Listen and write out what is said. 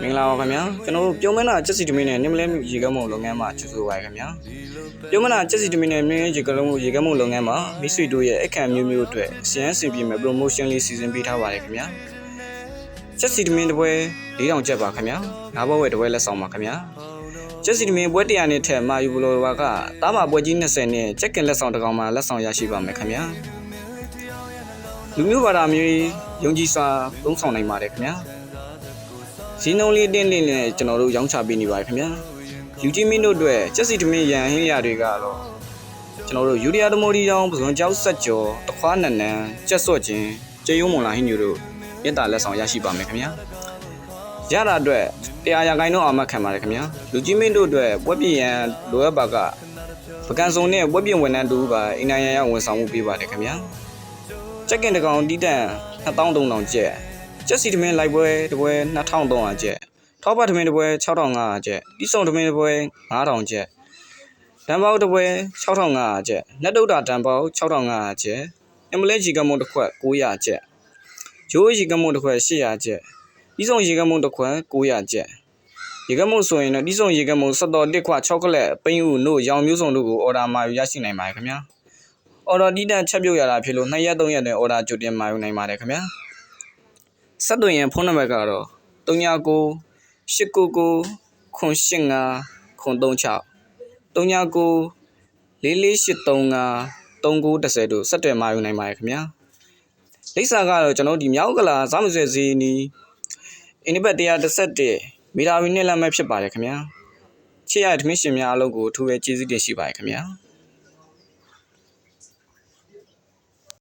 မင်္ဂလာပါခင်ဗျာကျွန်တော်တို့ပြုံးမနာချက်စီတမင်းနဲ့နင်းမလဲရေကမ်းမုံလုပ်ငန်းမှာကျူဆိုပါခင်ဗျာပြုံးမနာချက်စီတမင်းနဲ့နင်းရေကလုံးရေကမ်းမုံလုပ်ငန်းမှာမိတ်ဆွေတို့ရဲ့အခမ်းမျိုးမျိုးအတွက်အစမ်းဆင်ပြေမဲ့ promotion လေးစီစဉ်ပေးထားပါတယ်ခင်ဗျာချက်စီတမင်းတစ်ပွဲ4000ကျပ်ပါခင်ဗျာငါးဘဝဲတစ်ပွဲလက်ဆောင်ပါခင်ဗျာချက်စီတမင်းပွဲ100နဲ့ထက်မာယူဘလိုဝါကတားမပွဲကြီး20နဲ့ချက်ကင်လက်ဆောင်တစ်ကောင်မှာလက်ဆောင်ရရှိပါမယ်ခင်ဗျာလူမျိုးဘာသာမျိုးယုံကြည်စွာသုံးဆောင်နိုင်ပါတယ်ခင်ဗျာဈေးနှုန်းလေးတင်းလေးနဲ့ကျွန်တော်တို့ရောင်းချပေးနေပါတယ်ခင်ဗျာယူကြီးမင်းတို့အတွက်ချက်စီတမင်းရန်ဟင်းရတွေကတော့ကျွန်တော်တို့ယူရီးယားတမိုဒီတောင်ပစွန်ကြောက်ဆက်ကြော်တခွားနန်နန်ကြက်စော့ချင်းကျေယုံမွန်လာဟင်းညိုတို့မြတ်တာလက်ဆောင်ရရှိပါမယ်ခင်ဗျာရတာအတွက်100ရာခိုင်နှုန်းအာမခံပါတယ်ခင်ဗျာလူကြီးမင်းတို့အတွက်ဝက်ပြည့်ရန်လိုအပ်ပါကပကံစုံနဲ့ဝက်ပြည့်ဝန်ထမ်းတူပါအင်နိုင်ရန်ရဝန်ဆောင်မှုပေးပါတယ်ခင်ဗျာချက်ကင်တကောင်တီးတန်2300ကျပ်ချက်စီတမင်းလိုက်ပွဲတပွဲ2300ကျပ်ထောက်ပတ်တမင်းတပွဲ6500ကျပ်တီးစုံတမင်းတပွဲ9000ကျပ်တန်ပေါက်တပွဲ6500ကျပ်လက်တုတ်တာတန်ပေါက်6500ကျပ်အမလဲကြီးကမုံတစ်ခွက်900ကျပ်ရိုးကြီးကမုံတစ်ခွက်800ကျပ်တီးစုံရေကမုံတစ်ခွက်900ကျပ်ရေကမုံဆိုရင်တော့တီးစုံရေကမုံစတော်တစ်ခွက်6ကလက်ပိန်းဦးတို့ရောင်မျိုးစုံတို့ကိုအော်ဒါမှာယူရရှိနိုင်ပါတယ်ခင်ဗျာအော်ဒါတီးတန်ချက်ပြုတ်ရတာဖြစ်လို့2ရက်3ရက်နဲ့အော်ဒါကြိုတင်မှာယူနိုင်ပါတယ်ခင်ဗျာဆက်သွယ်ရင်ဖုန်းနံပါတ်ကတော့39 899 985 936 39 44835 3910တို့ဆက်သွယ်မှာယူနိုင်ပါတယ်ခင်ဗျာလိပ်စာကတော့ကျွန်တော်ဒီမြောက်ကလာစားမဆွဲဈေးနီးအင်းဘက်111မီတာဝီနဲ့လက်မဲ့ဖြစ်ပါတယ်ခင်ဗျာချစ်ရတဲ့သမီးရှင်များအလုပ်ကိုအထူးပဲကျေးဇူးတင်ရှိပါတယ်ခင်ဗျာ